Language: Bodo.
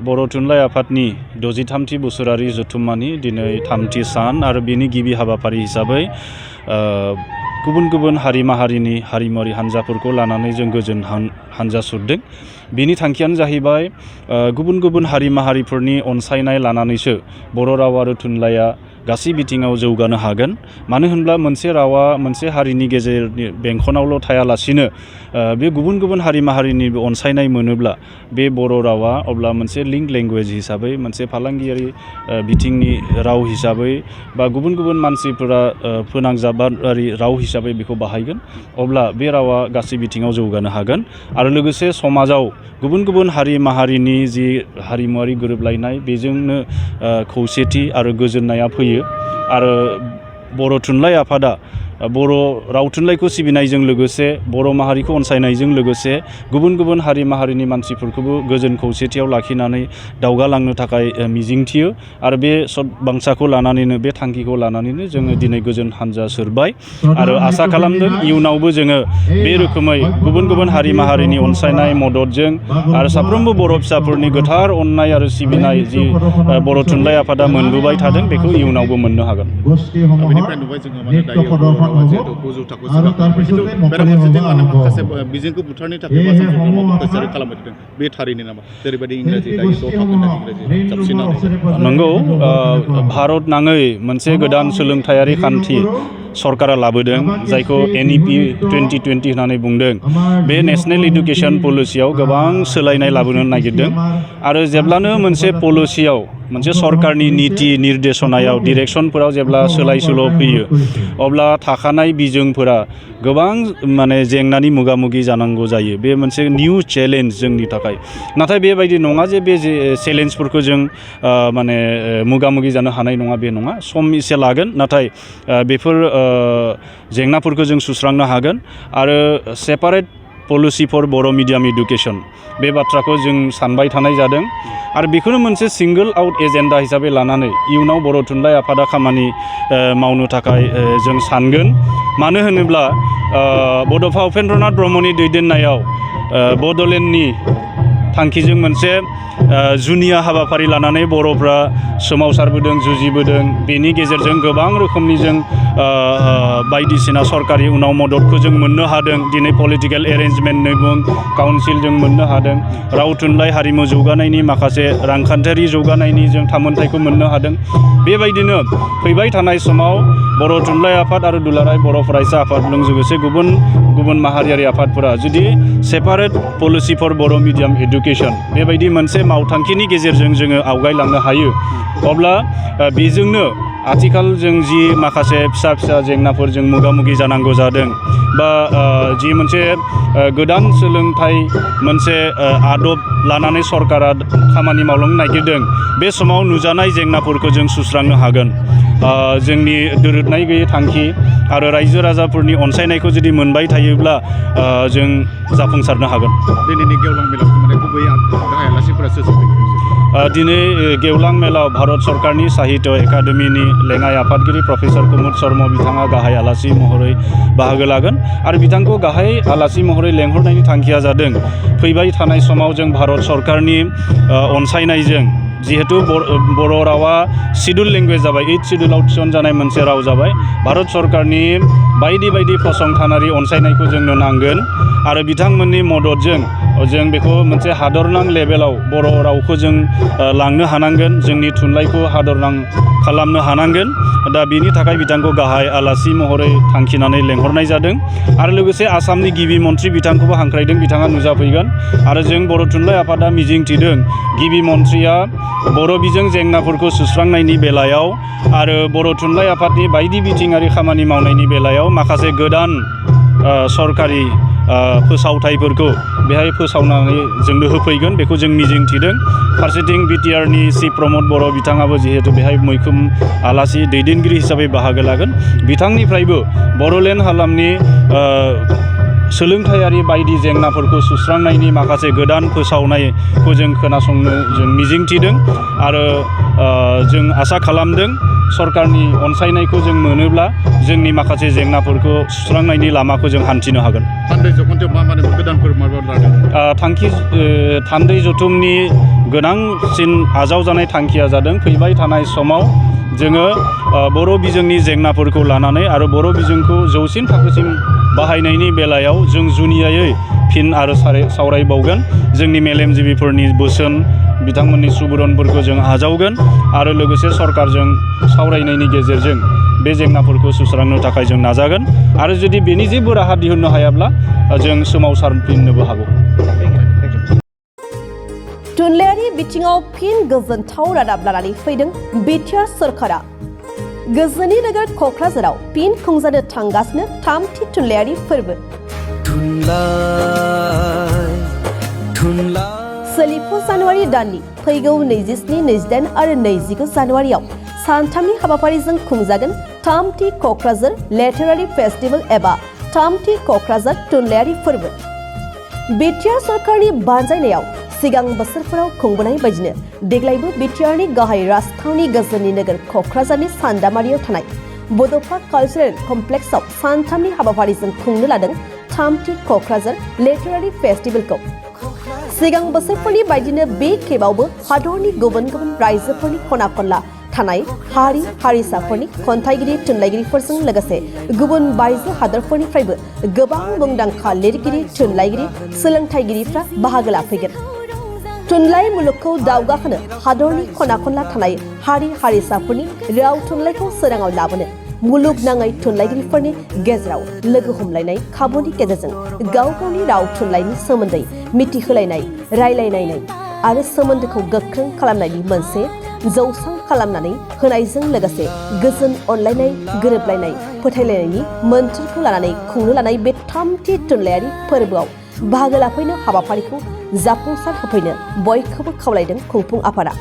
बर' थुनलाइ आफादनि 63थि बोसोरारि जथुम्मानि दिनै 3थि सान आरो बेनि गिबि हाबाफारि हिसाबै गुबुन गुबुन हारि माहारिनि हारिमुआरि हान्जाफोरखौ लानानै जों गोजोन हान्जा सुरदों। बेनि थांखियानो जाहैबाय गुबुन गुबुन हारि माहारिफोरनि अनसायनाय लानानैसो बर' राव आरो थुनलाइया गासै बिथिङाव जौगानो हागोन। मानो होनब्ला मोनसे रावा मोनसे हारिनि गेजेरनि बेंखनावल' थायालासिनो बे गुबुन गुबुन हारि माहारिनि अनसायनाय मोनोब्ला बे बर' रावा अब्ला मोनसे लिंक लेंगुवेज हिसाबै मोनसे फालांगियारि बिथिंनि राव हिसाबै बा गुबुन गुबुन मानसिफोरा फोनांजाबारि राव हिसाबै बेखौ बाहायगोन। अब्ला बे रावा गासै बिथिङाव जौगानो हागोन आरो लोगोसे समाजाव गुबुन गुबुन हारि माहारिनि जि हारिमुआरि गोरोबलायनाय बेजोंनो खौसेथि आरो गोजोननाया फैयो। आरो बर' थुनलाइ आफादा बर' राव थुनलाइखौ सिबिनायजों लोगोसे बर' माहारिखौ अनसायनायजों लोगोसे गुबुन गुबुन हारि माहारिनि मानसिफोरखौबो गोजोन खौसेथियाव लाखिनानै दावगालांनो थाखाय मिजिंथियो। आरो बे बांसाखौ लानानैनो बे थांखिखौ लानानैनो जोङो दिनै गोजोन हान्जा सोरबाय आरो आसा खालामदों इयुनावबो जोङो बे रोखोमै गुबुन गुबुन हारि माहारिनि अनसायनाय मददजों आरो साफ्रोमबो बर' फिसाफोरनि गोथार अननाय आरो सिबिनाय जि बर' थुनलाइ आफादा मोनबोबाय थादों बेखौ इयुनावबो मोननो हागोन। बेनिफ्राय नुबाय जोङो माने दायो बर' रावा जिहेतु गोजौ थाखोआव जौगाखांबाय खिन्थु बेराफारसेथिं माने माखासे बिजोंखौ बुथारनो थाखाय आसाम सरकारा माबाफोर थासारि खालामबाय थादों बे थारैनो नामा? जेरैबायदि इंराजि दायो 6 थाखोनि इंराजि जाबसिननानै नंगौ भारत नाङै मोनसे गोदान सोलोंथायारि खान्थि सरकारा लाबोदों जायखौ NEP 2020 होननानै बुंदों। बे नेशनेल इडुकेसन पलिसियाव गोबां सोलायनाय लाबोनो नागिरदों आरो जेब्लानो मोनसे पलिसियाव मोनसे सरकारनि नीति निर्देशनायाव डिरेक्सनफोराव जेब्ला सोलाय सोल' फैयो अब्ला थाखानाय बिजोंफोरा गोबां माने जेंनानि मोगा मोगि जानांगौ जायो। बे मोनसे निउ चेलेन्ज जोंनि थाखाय। नाथाय बेबायदि नङा जे बे चेलेन्जफोरखौ जों माने मोगा मोगि जानो हानाय नङा बे नङा। सम एसे लागोन नाथाय बेफोर जेंनाफोरखौ जों सुस्रांनो हागोन। आरो सेपारेट पलिसि फर बर' मिडियाम इडुकेसन बे बाथ्राखौ जों सानबाय थानाय जादों आरो बेखौनो मोनसे सिंगल आउट एजेन्डा हिसाबै लानानै इयुनाव बर' थुनलाइ आफादा खामानि मावनो थाखाय जों सानगोन। मानो होनोब्ला बड'फा उपेन्द्रनाथ ब्रह्मनि दैदेननायाव बड'लेण्डनि थांखिजों मोनसे जुनिया हाबाफारि लानानै बर'फ्रा सोमावसारबोदों जुजिबोदों। बेनि गेजेरजों गोबां रोखोमनि जों बायदिसिना सरकारि उनाव मददखौ जों मोननो हादों। दिनै पलिटिकेल एरेन्जमेन्टनि बुं काउन्सिल जों मोननो हादों। राव थुनलाइ हारिमु जौगानायनि माखासे रांखान्थियारि जौगानायनि जों थामोनथायखौ मोननो हादों। बेबायदिनो फैबाय थानाय समाव बर' थुनलाइ आफाद आरो दुलाराय बर' फरायसा आफादजों लोगोसे गुबुन गुबुन माहारियारि आफादफोरा जुदि सेपारेट पलिसि फर बर' मिडियाम एडुकेसन बेबायदि मोनसे मावथांखिनि गेजेरजों जोङो आवगायलांनो हायो अब्ला बेजोंनो आथिखाल जों जि माखासे फिसा फिसा जेंनाफोरजों मोगा मोगि जानांगौ जादों बा जि मोनसे गोदान सोलोंथाइ मोनसे आदब लानानै सरकारा खामानि मावलांनो नागिरदों बे समाव नुजानाय जेंनाफोरखौ जों सुस्रांनो हागोन। जोंनि दोरोदनाय गैयै थांखि आरो रायजो राजाफोरनि अनसायनायखौ जुदि मोनबाय थायोब्ला जों जाफुंसारनो हागोन। दिनैनि गेवलां मेलाव माने गुबै गाहाय आलासिफोरा सोर दिनै गेवलां मेलाव भारत सरकारनि साहित्य एकाडेमिनि लेङाइ आफादगिरि प्रफेसर कुमुद शर्मा बिथाङा गाहाय आलासि महरै बाहागो लागोन आरो बिथांखौ गाहाय आलासि महरै लेंहरनायनि थांखिया जादों फैबाय थानाय समाव जों भारत सरकारनि अनसायनायजों जिहेतु बर' रावा शिड्युल लेंगुवेज जाबाय 8 शिड्युलाव थिसनजानाय मोनसे राव जाबाय। भारत सरकारनि बायदि बायदि फसंथानारि अनसायनायखौ जोंनो नांगोन आरो बिथांमोननि मददजों जों बेखौ मोनसे हादरनां लेभेलाव बर' रावखौ जों लांनो हानांगोन। जोंनि थुनलाइखौ हादरनां खालामनो हानांगोन। दा बेनि थाखाय बिथांखौ गाहाय आलासि महरै थांखिनानै लेंहरनाय जादों आरो लोगोसे आसामनि गिबि मन्थ्रि बिथांखौबो हांख्रायदों बिथाङा नुजाफैगोन आरो जों बर' थुनलाइ आफादा मिजिंथिदों गिबि मन्थ्रिया बर' बिजों जेंनाफोरखौ सुस्रांनायनि बेलायाव आरो बर' थुनलाइ आफादनि बायदि बिथिङारि खामानि मावनायनि बेलायाव माखासे गोदान सरकारि फोसावथायफोरखौ बेहाय फोसावनानै जोंनो होफैगोन बेखौ जों मिजिंथिदों। फारसेथिं BTRनि चिफ प्रमद बर' बिथाङाबो जिहेतु बेहाय मैखोम आलासि दैदेनगिरि हिसाबै बाहागो लागोन बिथांनिफ्रायबो बड'लेण्ड हालामनि सोलोंथायारि बायदि जेंनाफोरखौ सुस्रांनायनि माखासे गोदान फोसावनायखौ जों खोनासंनो जों मिजिंथिदों आरो जों आसा खालामदों सरकारनि अनसायनायखौ जों मोनोब्ला जोंनि माखासे जेंनाफोरखौ सुस्रांनायनि लामाखौ जों हान्थिनो हागोन। थान्दै जखन्थायाव मा माने गोदानफोर माबा लादों? थान्दै जथुमनि गोनांसिन आजावजानाय थांखिया जादों फैबाय थानाय समाव जोङो बर' बिजोंनि जेंनाफोरखौ लानानै आरो बर' बिजोंखौ जौसिन थाखोसिम बाहायनायनि बेलायाव जों जुनियायै फिन आरो सावरायबावगोन। जोंनि मेलेमजिबिफोरनि बोसोन बिथांमोननि सुबुरुनफोरखौ जों आजावगोन आरो लोगोसे सरकारजों सावरायनायनि गेजेरजों बे जेंनाफोरखौ सुस्रांनो थाखाय जों नाजागोन आरो जुदि बेनि जेबो राहा दिहुननो हायाब्ला जों सोमावसारफिननोबो हागौ। थुनलाइयारि बिथिङाव फिन गोजोनथाव रादाब लानानै फैदों बिटिआर सरकारा। गोजोननि नोगोर क'क्राझाराव फिन खुंजानो थांगासिनो थामथि थुनलाइयारि फोरबो। सोलिफु जानुवारि दाननि फैगौ 27, 28 आरो 29 जानुवारियाव सानथामनि हाबाफारिजों खुंजागोन थामथि क'क्राझार लिटारेरि फेस्टिभेल एबा थामथि क'क्राझार थुनलाइयारि फोरबो। बिटिआर सरकारनि बानजायनायाव सिगां बोसोरफोराव खुंबोनाय बायदिनो देग्लायबो बिटिआरनि गाहाय राजथावनि गोजोननि नोगोर क'क्राझारनि सान्दामारियाव थानाय बड'फा कालचारेल कमप्लेक्सआव सानथामनि हाबाफारिजों खुंनो लादों थामथि क'क्राझार लिटारेरि फेस्टिभेलखौ। सिगां बोसोरफोरनि बायदिनो बे खेबावबो हादरनि गुबुन गुबुन रायजोफोरनि खना खनला थानाय हारि हारिसाफोरनि खन्थाइगिरि थुनलाइगिरिफोरजों लोगोसे गुबुन बायजो हादरफोरनिफ्रायबो गोबां मुंदांखा लिरगिरि थुनलाइगिरि सोलोंथाइगिरिफ्रा बाहागो लाफैगोन। थुनलाइ मुलुगखौ दावगाहोनो हादरनि खना खनला थानाय हारि हारिसाफोरनि राव थुनलाइखौ सोराङाव लाबोनो मुलुगनाङै थुनलाइगिरिफोरनि गेजेराव लोगो हमलायनाय खाबुनि गेजेरजों गाव गावनि राव थुनलाइनि सोमोन्दै मिथिहोलायनाय रायलायनाय आरो सोमोन्दोखौ गोख्रों खालामनायनि मोनसे जौसां खालामनानै होनायजों लोगोसे गोजोन अनलायनाय गोरोबलायनाय फोथायलायनायनि मोन्थोरखौ लानानै खुंनो लानाय बे थामथि थुनलाइयारि फोरबोआव बाहागो लाफैनो हाबाफारिखौ जाफुंसार होफैनो बयखौबो खावलायदों खुंफुं आफादा।